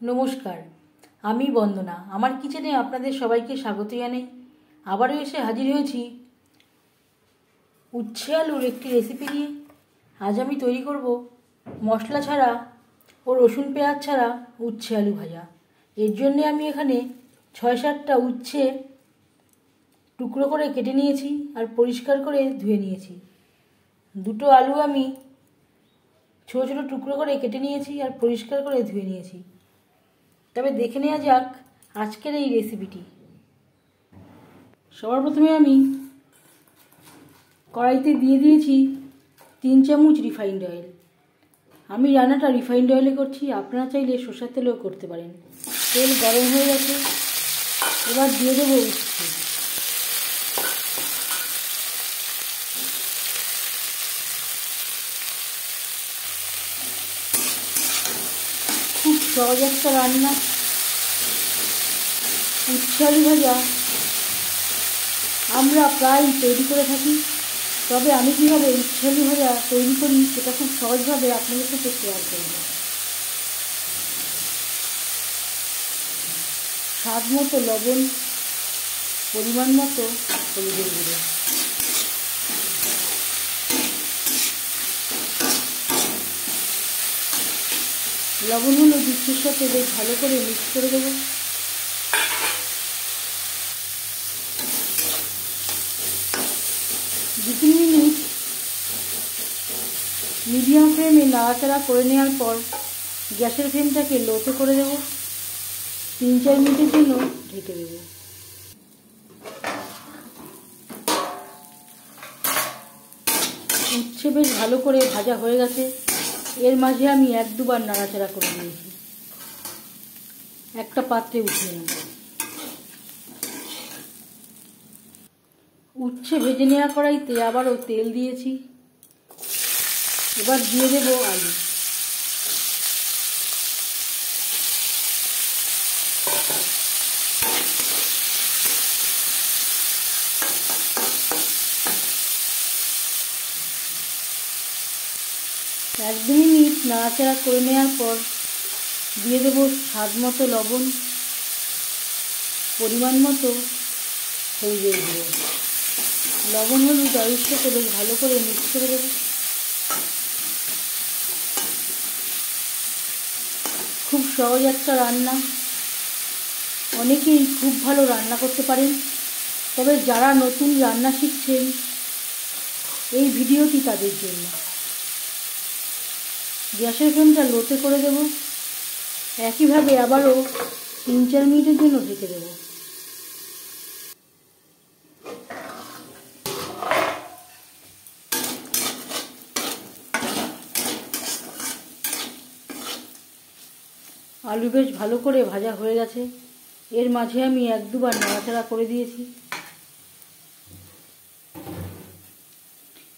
নমস্কার, আমি বন্দনা। আমার কিচেনে আপনাদের সবাইকে স্বাগত জানাই। আবারও এসে হাজির হয়েছি উচ্ছে আলুর একটি রেসিপি নিয়ে। আজ আমি তৈরি করব মশলা ছাড়া ও রসুন পেঁয়াজ ছাড়া উচ্ছে আলু ভাজা। এর জন্যে আমি এখানে ৬-৭টা উচ্ছে টুকরো করে কেটে নিয়েছি আর পরিষ্কার করে ধুয়ে নিয়েছি। দুটো আলু আমি ছোটো ছোটো টুকরো করে কেটে নিয়েছি আর পরিষ্কার করে ধুয়ে নিয়েছি। তবে দেখে নেওয়া যাক আজকের এই রেসিপিটি। সবার প্রথমে আমি কড়াইতে দিয়ে দিয়েছি ৩ চামচ রিফাইন্ড অয়েল। আমি রান্নাটা রিফাইন্ড অয়েলে করছি, আপনারা চাইলে সরষের তেলেও করতে পারেন। তেল গরম হয়ে গেছে, এবার দিয়ে দেবো উচ্ছে। খুব সহজ একটা রান্না উচ্ছে আলু ভাজা, আমরা প্রায় তৈরি করে থাকি। তবে আমি কীভাবে উচ্ছে আলু ভাজা তৈরি করি সেটা খুব সহজভাবে আপনাদের সাথে শেয়ার করব। স্বাদ মতো লবণ, পরিমাণ মতো হলুদের গুঁড়ো। লবণ হলুদ উচ্ছের সাথে বেশ ভালো করে মিক্স করে দেবো। দু 3 মিনিট মিডিয়াম ফ্লেমে নাড়াচাড়া করে নেওয়ার পর গ্যাসের ফ্লেমটাকে লোতে করে দেবো। 3-4 মিনিটের জন্য ঢেকে দেবো। উচ্ছে বেশ ভালো করে ভাজা হয়ে গেছে। এর মাঝে আমি 1-2 বার নাড়াচাড়া করে দিয়েছি। একটা পাত্রে উঠিয়ে নেব। উচ্ছে ভেজে নেওয়া কড়াইতে আবারও তেল দিয়েছি। এবার দিয়ে দেবো আলু। এক 2 মিনিট নাড়াচাড়া করে নেওয়ার পর দিয়ে দেবো স্বাদ মতো লবণ, পরিমাণ মতো হলুদের গুঁড়ো। লবণ হলুদ আলুর সাথে বেশ ভালো করে মিক্স করে দেবো। খুব সহজ একটা রান্না, অনেকেই খুব ভালো রান্না করতে পারেন। তবে যারা নতুন রান্না শিখছেন এই ভিডিওটি তাদের জন্য। গ্যাসের ফ্লেমটা লোতে করে দেব। একইভাবে আবারও 3-4 মিনিটের জন্য ঢেকে দেব। আলু বেশ ভালো করে ভাজা হয়ে গেছে। এর মাঝে আমি 1-2 বার নাড়াচাড়া করে দিয়েছি।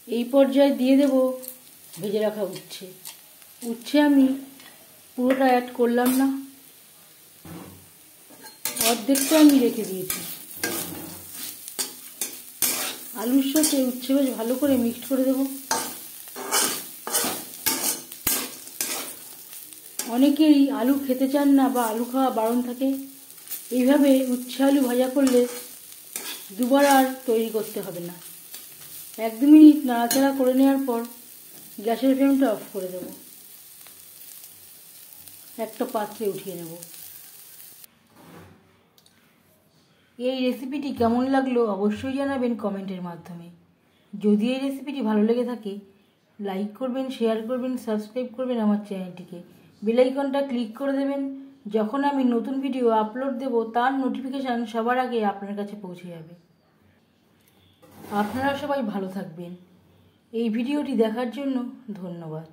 এই পর্যায়ে দিয়ে দেব ভেজে রাখা উচ্ছে। উচ্ছে আমি পুরোটা অ্যাড করলাম না, অর্ধেকটা আমি রেখে দিয়েছি। আলুর সাথে উচ্ছে বেশ ভালো করে মিক্সড করে দেব। অনেকেই আলু খেতে চান না বা আলু খাওয়া বারণ থাকে। এইভাবে উচ্ছে আলু ভাজা করলে দুবার আর তৈরি করতে হবে না। 1-2 মিনিট নাড়াচাড়া করে নেওয়ার পর গ্যাসের ফ্লেমটা অফ করে দেব। একটা পাত্রে উঠিয়ে নেব। এই রেসিপিটি কেমন লাগলো অবশ্যই জানাবেন কমেন্টের মাধ্যমে। যদি এই রেসিপিটি ভালো লেগে থাকে লাইক করবেন, শেয়ার করবেন, সাবস্ক্রাইব করবেন আমার চ্যানেলটিকে। বেল আইকনটা ক্লিক করে দেবেন। যখন আমি নতুন ভিডিও আপলোড দেব তার নোটিফিকেশান সবার আগে আপনার কাছে পৌঁছে যাবে। আপনারা সবাই ভালো থাকবেন। এই ভিডিওটি দেখার জন্য ধন্যবাদ।